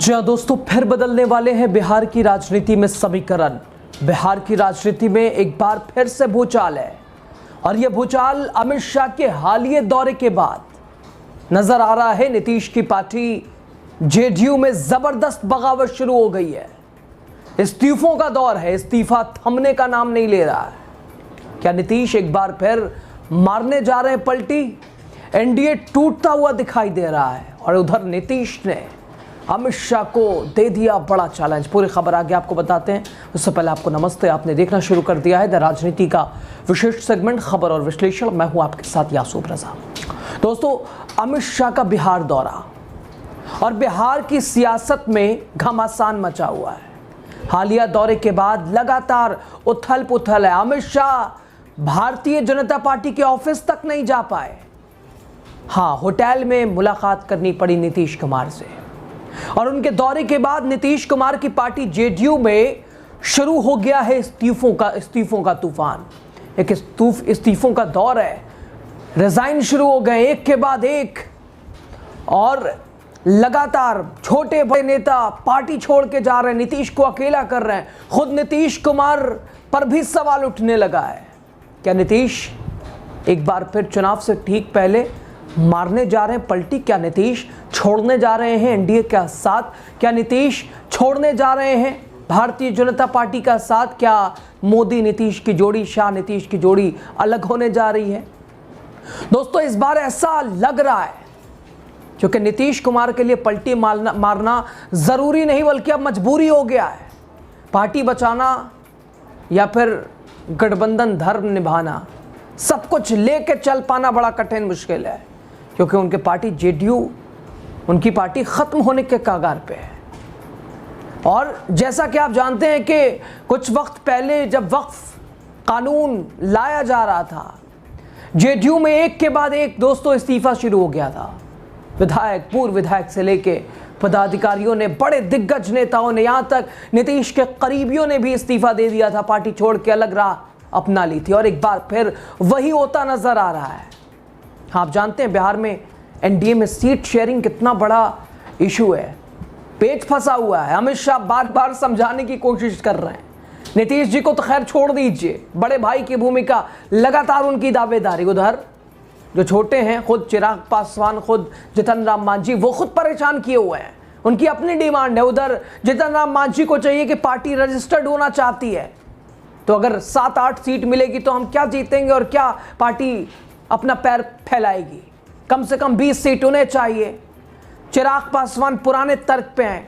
जी हाँ दोस्तों, फिर बदलने वाले हैं बिहार की राजनीति में समीकरण। बिहार की राजनीति में एक बार फिर से भूचाल है और यह भूचाल अमित शाह के हालिया दौरे के बाद नजर आ रहा है। नीतीश की पार्टी जेडीयू में जबरदस्त बगावत शुरू हो गई है। इस्तीफों का दौर है, इस्तीफा थमने का नाम नहीं ले रहा है। क्या नीतीश एक बार फिर मारने जा रहे हैं पलटी? एनडीए टूटता हुआ दिखाई दे रहा है और उधर नीतीश ने अमित शाह को दे दिया बड़ा चैलेंज। पूरी खबर आगे आपको बताते हैं। उससे पहले आपको नमस्ते। आपने देखना शुरू कर दिया है द राजनीति का विशेष सेगमेंट खबर और विश्लेषण। मैं हूं आपके साथ यासूब रजा। दोस्तों, अमित शाह का बिहार दौरा और बिहार की सियासत में घमासान मचा हुआ है। हालिया दौरे के बाद लगातार उथल पुथल है। अमित शाह भारतीय जनता पार्टी के ऑफिस तक नहीं जा पाए। हाँ, होटल में मुलाकात करनी पड़ी नीतीश कुमार से और उनके दौरे के बाद नीतीश कुमार की पार्टी जेडीयू में शुरू हो गया है इस्तीफों का तूफान। एक इस्तीफों का दौर है। रिजाइन शुरू हो गए एक के बाद एक और लगातार छोटे बड़े नेता पार्टी छोड़ के जा रहे हैं, नीतीश को अकेला कर रहे हैं। खुद नीतीश कुमार पर भी सवाल उठने लगा है। क्या नीतीश एक बार फिर चुनाव से ठीक पहले मारने जा रहे हैं पलटी? क्या नीतीश छोड़ने जा रहे हैं एनडीए का साथ? क्या नीतीश छोड़ने जा रहे हैं भारतीय जनता पार्टी का साथ? क्या मोदी नीतीश की जोड़ी, शाह नीतीश की जोड़ी अलग होने जा रही है? दोस्तों, इस बार ऐसा लग रहा है क्योंकि नीतीश कुमार के लिए पलटी मारना जरूरी नहीं बल्कि अब मजबूरी हो गया है। पार्टी बचाना या फिर गठबंधन धर्म निभाना, सब कुछ लेके चल पाना बड़ा कठिन मुश्किल है क्योंकि उनके पार्टी जेडीयू, उनकी पार्टी खत्म होने के कगार पे है। और जैसा कि आप जानते हैं कि कुछ वक्त पहले जब वक्फ कानून लाया जा रहा था, जेडीयू में एक के बाद एक दोस्तों इस्तीफा शुरू हो गया था। विधायक, पूर्व विधायक से लेके पदाधिकारियों ने, बड़े दिग्गज नेताओं ने, यहां तक नीतीश के करीबियों ने भी इस्तीफा दे दिया था, पार्टी छोड़ के अलग राह अपना ली थी। और एक बार फिर वही होता नजर आ रहा है। आप जानते हैं बिहार में एनडीए में सीट शेयरिंग कितना बड़ा इशू है, पेच फंसा हुआ है। अमित शाह बार बार समझाने की कोशिश कर रहे हैं। नीतीश जी को तो खैर छोड़ दीजिए, बड़े भाई की भूमिका, लगातार उनकी दावेदारी। उधर जो छोटे हैं, खुद चिराग पासवान, खुद जीतन राम मांझी, वो खुद परेशान किए हुए हैं। उनकी अपनी डिमांड है। उधर जीतन राम मांझी को चाहिए कि पार्टी रजिस्टर्ड होना चाहती है, तो अगर 7-8 सीट मिलेगी तो हम क्या जीतेंगे और क्या पार्टी अपना पैर फैलाएगी? कम से कम 20 सीट उन्हें चाहिए। चिराग पासवान पुराने तर्क पे हैं,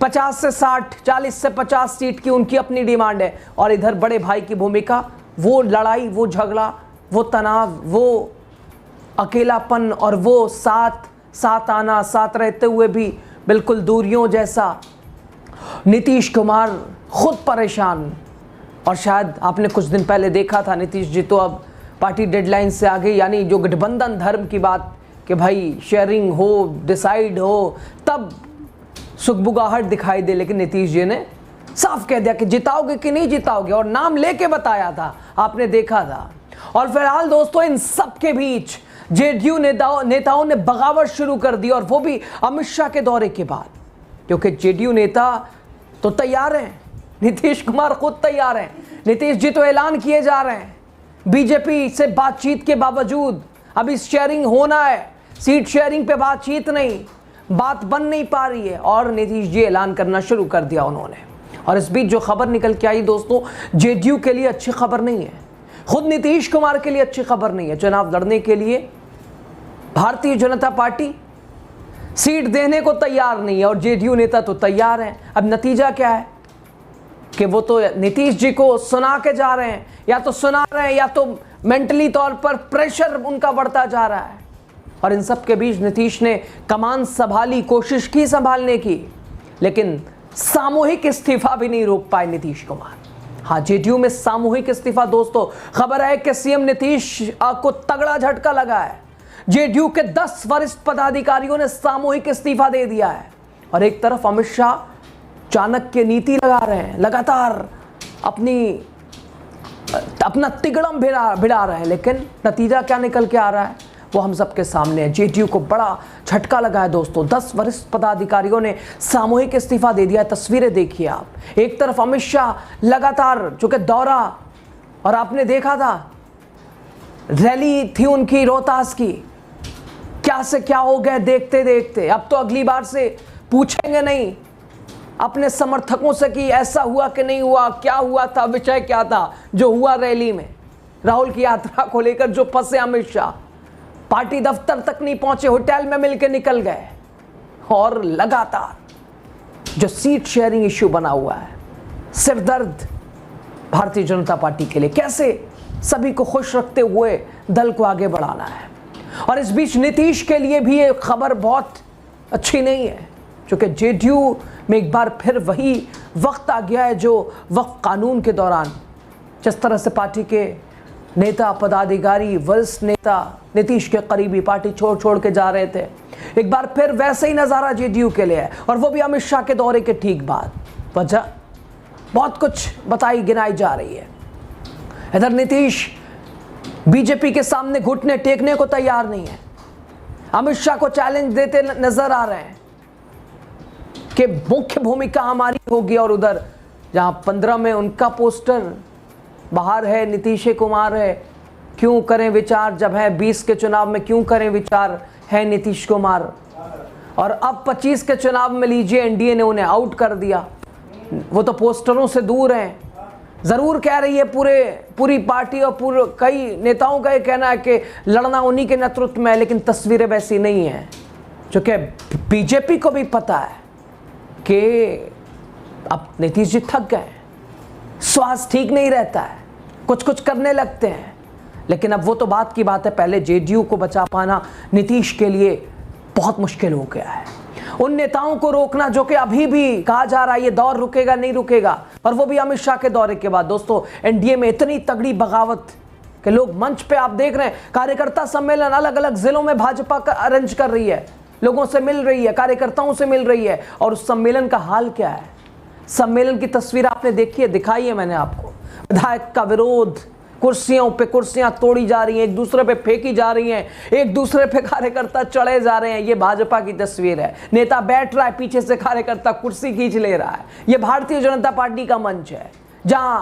50 से 60, 40 से 50 सीट की उनकी अपनी डिमांड है। और इधर बड़े भाई की भूमिका, वो लड़ाई, वो झगड़ा, वो तनाव, वो अकेलापन और वो साथ आना, साथ रहते हुए भी बिल्कुल दूरियों जैसा। नीतीश कुमार खुद परेशान। और शायद आपने कुछ दिन पहले देखा था, नीतीश जी तो अब पार्टी डेडलाइन से आगे, यानी जो गठबंधन धर्म की बात कि भाई शेयरिंग हो, डिसाइड हो, तब सुगबुगाहट दिखाई दे। लेकिन नीतीश जी ने साफ कह दिया कि जिताओगे कि नहीं जिताओगे, और नाम लेके बताया था, आपने देखा था। और फिलहाल दोस्तों, इन सब के बीच जेडीयू नेताओं ने बगावत शुरू कर दी, और वो भी अमित शाह के दौरे के बाद। क्योंकि जेडीयू नेता तो तैयार हैं, नीतीश कुमार खुद तैयार हैं। नीतीश जी तो ऐलान किए जा रहे हैं, बीजेपी से बातचीत के बावजूद अभी शेयरिंग होना है, सीट शेयरिंग पे बातचीत नहीं, बात बन नहीं पा रही है। और नीतीश जी ऐलान करना शुरू कर दिया उन्होंने। और इस बीच जो खबर निकल के आई दोस्तों, जेडीयू के लिए अच्छी खबर नहीं है, खुद नीतीश कुमार के लिए अच्छी खबर नहीं है। चुनाव लड़ने के लिए भारतीय जनता पार्टी सीट देने को तैयार नहीं है और जेडीयू नेता तो तैयार हैं। अब नतीजा क्या है कि वो तो नीतीश जी को सुना के जा रहे हैं, या तो सुना रहे हैं या तो मेंटली तौर पर प्रेशर उनका बढ़ता जा रहा है। और इन सब के बीच नीतीश ने कमान संभाली, कोशिश की संभालने की, लेकिन सामूहिक इस्तीफा भी नहीं रोक पाए नीतीश कुमार। हाँ, जेडीयू में सामूहिक इस्तीफा दोस्तों, खबर है कि सीएम नीतीश को तगड़ा झटका लगा है। जेडीयू के 10 वरिष्ठ पदाधिकारियों ने सामूहिक इस्तीफा दे दिया है। और एक तरफ अमित शाह चाणक्य नीति लगा रहे हैं, लगातार अपना तिगड़म भिड़ा रहे हैं। लेकिन नतीजा क्या निकल के आ रहा है वो हम सबके सामने है। जेडीयू को बड़ा झटका लगा है दोस्तों। 10 वरिष्ठ पदाधिकारियों ने सामूहिक इस्तीफा दे दिया है। तस्वीरें देखिए आप, एक तरफ अमित शाह लगातार चूंकि दौरा, और आपने देखा था रैली थी उनकी रोहतास की, क्या से क्या हो गए देखते देखते। अब तो अगली बार से पूछेंगे नहीं अपने समर्थकों से कि ऐसा हुआ कि नहीं हुआ, क्या हुआ था, विषय क्या था जो हुआ रैली में। राहुल की यात्रा को लेकर जो फंसे अमित शाह, पार्टी दफ्तर तक नहीं पहुंचे, होटल में मिलकर निकल गए। और लगातार जो सीट शेयरिंग इश्यू बना हुआ है, सिरदर्द भारतीय जनता पार्टी के लिए, कैसे सभी को खुश रखते हुए दल को आगे बढ़ाना है। और इस बीच नीतीश के लिए भी ये खबर बहुत अच्छी नहीं है, क्योंकि जेडीयू में एक बार फिर वही वक्त आ गया है जो वक्त कानून के दौरान जिस तरह से पार्टी के नेता, पदाधिकारी, वरिष्ठ नेता नीतीश के करीबी पार्टी छोड़ के जा रहे थे, एक बार फिर वैसे ही नज़ारा जेडीयू के लिए है। और वो भी अमित शाह के दौरे के ठीक बाद। वजह बहुत कुछ बताई गिनाई जा रही है। इधर नीतीश बीजेपी के सामने घुटने टेकने को तैयार नहीं है, अमित शाह को चैलेंज देते नजर आ रहे हैं कि मुख्य भूमिका हमारी होगी। और उधर जहां 15 में उनका पोस्टर बाहर है, नीतीश कुमार है, क्यों करें विचार जब है 20 के चुनाव में, क्यों करें विचार है नीतीश कुमार। और अब 25 के चुनाव में लीजिए एनडीए ने उन्हें आउट कर दिया, वो तो पोस्टरों से दूर हैं। जरूर कह रही है पूरी पार्टी और कई नेताओं का ये कहना है कि लड़ना उन्हीं के नेतृत्व में है, लेकिन तस्वीरें वैसी नहीं है। क्योंकि बीजेपी को भी पता है कि अब नीतीश जी थक गए, स्वास्थ्य ठीक नहीं रहता है, कुछ करने लगते हैं। लेकिन अब वो तो बात की बात है, पहले जेडीयू को बचा पाना नीतीश के लिए बहुत मुश्किल हो गया है। उन नेताओं को रोकना जो कि अभी भी कहा जा रहा है ये दौर रुकेगा नहीं रुकेगा, और वो भी अमित शाह के दौरे के बाद। दोस्तों एनडीए में इतनी तगड़ी बगावत कि लोग मंच पे आप देख रहे हैं, कार्यकर्ता सम्मेलन अलग अलग जिलों में भाजपा का अरेंज कर रही है, लोगों से मिल रही है, कार्यकर्ताओं से मिल रही है। और उस सम्मेलन का हाल क्या है, सम्मेलन की तस्वीर आपने देखी है, दिखाई है मैंने आपको। विधायक का विरोध, कुर्सियों पे कुर्सियां तोड़ी जा रही हैं, एक दूसरे पे फेंकी जा रही हैं, एक दूसरे पे कार्यकर्ता चढ़े जा रहे हैं। ये भाजपा की तस्वीर है। नेता बैठ रहा है, पीछे से कार्यकर्ता कुर्सी खींच ले रहा है। ये भारतीय जनता पार्टी का मंच है जहां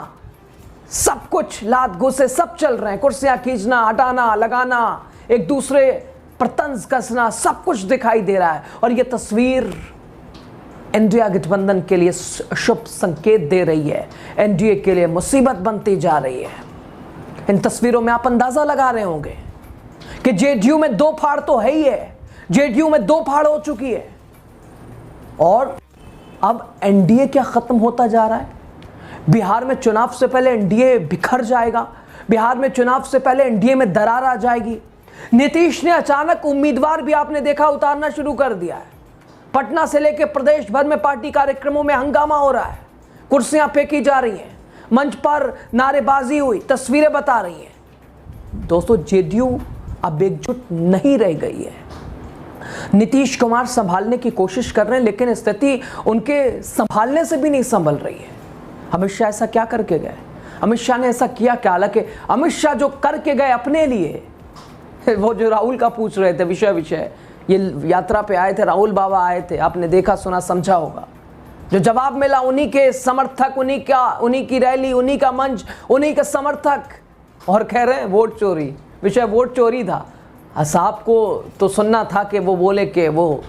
सब कुछ लात घुसे सब चल रहे हैं, कुर्सियां खींचना, हटाना, लगाना, एक दूसरे पर तंज कसना, सब कुछ दिखाई दे रहा है। और ये तस्वीर इंडिया गठबंधन के लिए शुभ संकेत दे रही है, एनडीए के लिए मुसीबत बनती जा रही है। इन तस्वीरों में आप अंदाजा लगा रहे होंगे कि जेडीयू में दो फाड़ तो है ही है, जेडीयू में दो फाड़ हो चुकी है। और अब एनडीए क्या खत्म होता जा रहा है। बिहार में चुनाव से पहले एनडीए बिखर जाएगा, बिहार में चुनाव से पहले एनडीए में दरार आ जाएगी। नीतीश ने अचानक उम्मीदवार भी आपने देखा उतारना शुरू कर दिया है। पटना से लेकर प्रदेश भर में पार्टी कार्यक्रमों में हंगामा हो रहा है, कुर्सियां फेंकी जा रही हैं, मंच पर नारेबाजी हुई, तस्वीरें बता रही हैं। दोस्तों जेडीयू अब एकजुट नहीं रह गई है। नीतीश कुमार संभालने की कोशिश कर रहे हैं, लेकिन स्थिति उनके संभालने से भी नहीं संभल रही है। अमित शाह ऐसा क्या करके गए, अमित शाह ने ऐसा किया क्या। हालांकि अमित शाह जो करके गए अपने लिए, वो जो राहुल का पूछ रहे थे विषय, ये यात्रा पे आए थे, राहुल बाबा आए थे, आपने देखा सुना समझा होगा। जो जवाब मिला उन्हीं के समर्थक, उन्हीं की रैली, उन्हीं का मंच, उन्हीं के समर्थक, और कह रहे हैं वोट चोरी। विषय वोट चोरी था। साहब को तो सुनना था कि वो बोले कि वो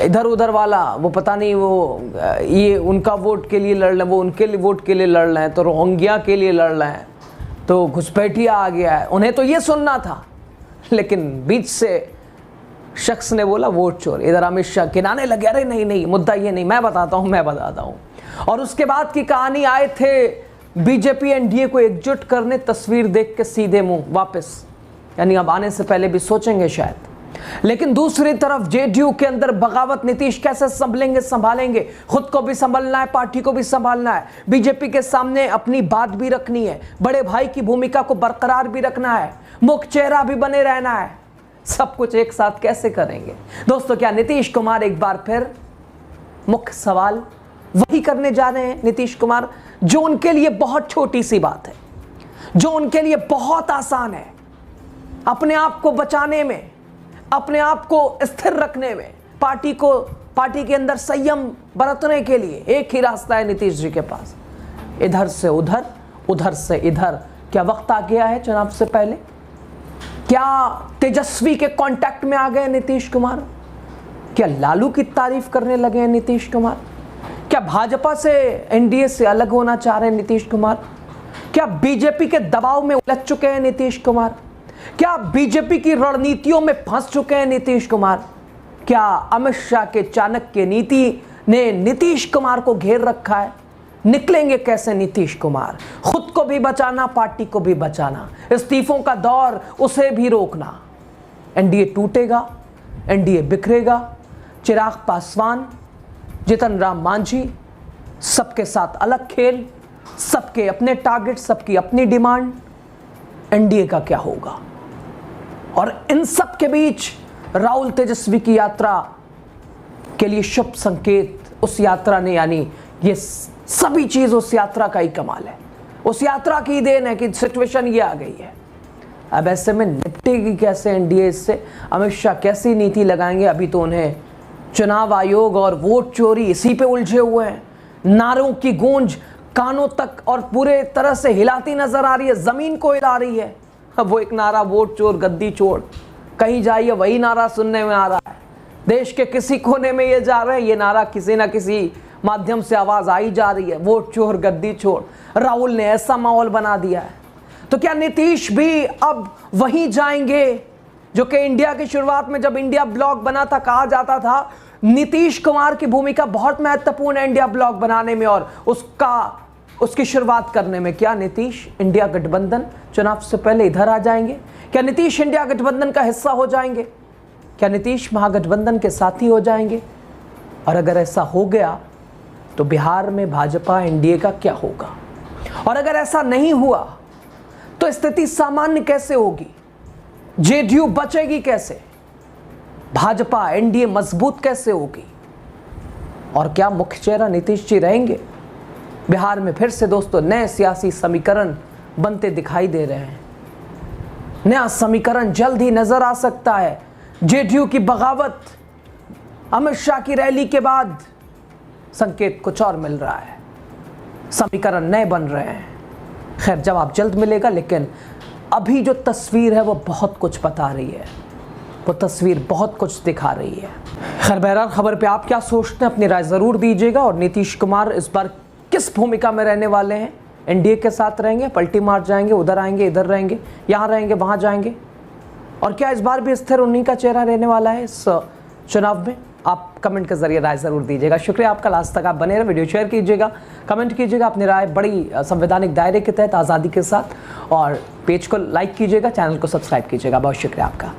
इधर उधर वाला, वो पता नहीं, वो ये उनका वोट के लिए लड़ रहे हैं, वो उनके लिए वोट के लिए लड़ रहे हैं, तो रोहिंग्या के लिए लड़ रहे हैं, तो घुसपैठिया आ गया है, उन्हें तो ये सुनना था। लेकिन बीच से शख्स ने बोला वोट चोर। इधर अमित शाह किनारे लगे, अरे नहीं मुद्दा ये नहीं, मैं बताता हूँ। और उसके बाद की कहानी, आए थे बीजेपी एनडीए को एकजुट करने, तस्वीर देख के सीधे मुंह वापस, यानी अब आने से पहले भी सोचेंगे शायद। लेकिन दूसरी तरफ जेडीयू के अंदर बगावत, नीतीश कैसे संभालेंगे, खुद को भी संभालना है, पार्टी को भी संभालना है, बीजेपी के सामने अपनी बात भी रखनी है, बड़े भाई की भूमिका को बरकरार भी रखना है, मुख्य चेहरा भी बने रहना है। सब कुछ एक साथ कैसे करेंगे दोस्तों। क्या नीतीश कुमार एक बार फिर, मुख्य सवाल वही करने जा रहे हैं नीतीश कुमार, जो उनके लिए बहुत छोटी सी बात है, जो उनके लिए बहुत आसान है, अपने आप को बचाने में, अपने आप को स्थिर रखने में, पार्टी के अंदर संयम बरतने के लिए एक ही रास्ता है नीतीश जी के पास, इधर से उधर, उधर से इधर। क्या वक्त आ गया है चुनाव से पहले? क्या तेजस्वी के कांटेक्ट में आ गए नीतीश कुमार? क्या लालू की तारीफ करने लगे हैं नीतीश कुमार? क्या भाजपा से, एनडीए से अलग होना चाह रहे हैं नीतीश कुमार? क्या बीजेपी के दबाव में उलझ चुके हैं नीतीश कुमार? क्या बीजेपी की रणनीतियों में फंस चुके हैं नीतीश कुमार? क्या अमित शाह के चाणक्य नीति ने नीतीश कुमार को घेर रखा है? निकलेंगे कैसे नीतीश कुमार? खुद को भी बचाना, पार्टी को भी बचाना, इस्तीफों का दौर उसे भी रोकना। एनडीए टूटेगा, एनडीए बिखरेगा। चिराग पासवान, जीतन राम मांझी, सबके साथ अलग खेल, सबके अपने टारगेट, सबकी अपनी डिमांड। एनडीए का क्या होगा? और इन सब के बीच राहुल तेजस्वी की यात्रा के लिए शुभ संकेत उस यात्रा ने, यानी ये सभी चीज उस यात्रा का ही कमाल है, उस यात्रा की देन है कि सिचुएशन ये आ गई है। अब ऐसे में निपटेगी कैसे एनडीए इससे? अमित शाह कैसी नीति लगाएंगे? अभी तो उन्हें चुनाव आयोग और वोट चोरी इसी पे उलझे हुए हैं। नारों की गूंज कानों तक और पूरे तरह से हिलाती नजर आ रही है, जमीन को हिला रही है। अब वो एक नारा, वोट चोर गद्दी चोर, कहीं जाइए वही नारा सुनने में आ रहा है। देश के किसी कोने में ये जा रहे हैं, ये नारा किसी ना किसी माध्यम से आवाज आई जा रही है, वोट चोर गद्दी चोर। राहुल ने ऐसा माहौल बना दिया है। तो क्या नीतीश भी अब वहीं जाएंगे जो कि इंडिया की शुरुआत में, जब इंडिया ब्लॉक बना था, कहा जाता था नीतीश कुमार की भूमिका बहुत महत्वपूर्ण है इंडिया ब्लॉक बनाने में और उसकी शुरुआत करने में। क्या नीतीश इंडिया गठबंधन चुनाव से पहले इधर आ जाएंगे? क्या नीतीश इंडिया गठबंधन का हिस्सा हो जाएंगे? क्या नीतीश महागठबंधन के साथी हो जाएंगे? और अगर ऐसा हो गया तो बिहार में भाजपा एनडीए का क्या होगा? और अगर ऐसा नहीं हुआ तो स्थिति सामान्य कैसे होगी? जेडीयू बचेगी कैसे? भाजपा एनडीए मजबूत कैसे होगी? और क्या मुख्य चेहरा नीतीश जी रहेंगे? बिहार में फिर से दोस्तों नए सियासी समीकरण बनते दिखाई दे रहे हैं। नया समीकरण जल्द ही नजर आ सकता है। जेडीयू की बगावत, अमित शाह की रैली के बाद संकेत कुछ और मिल रहा है, समीकरण नए बन रहे हैं। खैर, जवाब जल्द मिलेगा, लेकिन अभी जो तस्वीर है वो बहुत कुछ बता रही है, वो तस्वीर बहुत कुछ दिखा रही है। खैर, बहरहाल खबर पे आप क्या सोचते हैं अपनी राय ज़रूर दीजिएगा। और नीतीश कुमार इस बार किस भूमिका में रहने वाले हैं? एनडीए के साथ रहेंगे, पलटी मार जाएंगे, उधर आएंगे, इधर रहेंगे, यहाँ रहेंगे, वहाँ जाएंगे? और क्या इस बार भी स्थिर उन्हीं का चेहरा रहने वाला है इस चुनाव में? आप कमेंट के जरिए राय ज़रूर दीजिएगा। शुक्रिया आपका, लास्ट तक आप बने रहे। वीडियो शेयर कीजिएगा, कमेंट कीजिएगा अपनी राय बड़ी संवैधानिक दायरे के तहत आज़ादी के साथ, और पेज को लाइक कीजिएगा, चैनल को सब्सक्राइब कीजिएगा। बहुत शुक्रिया आपका।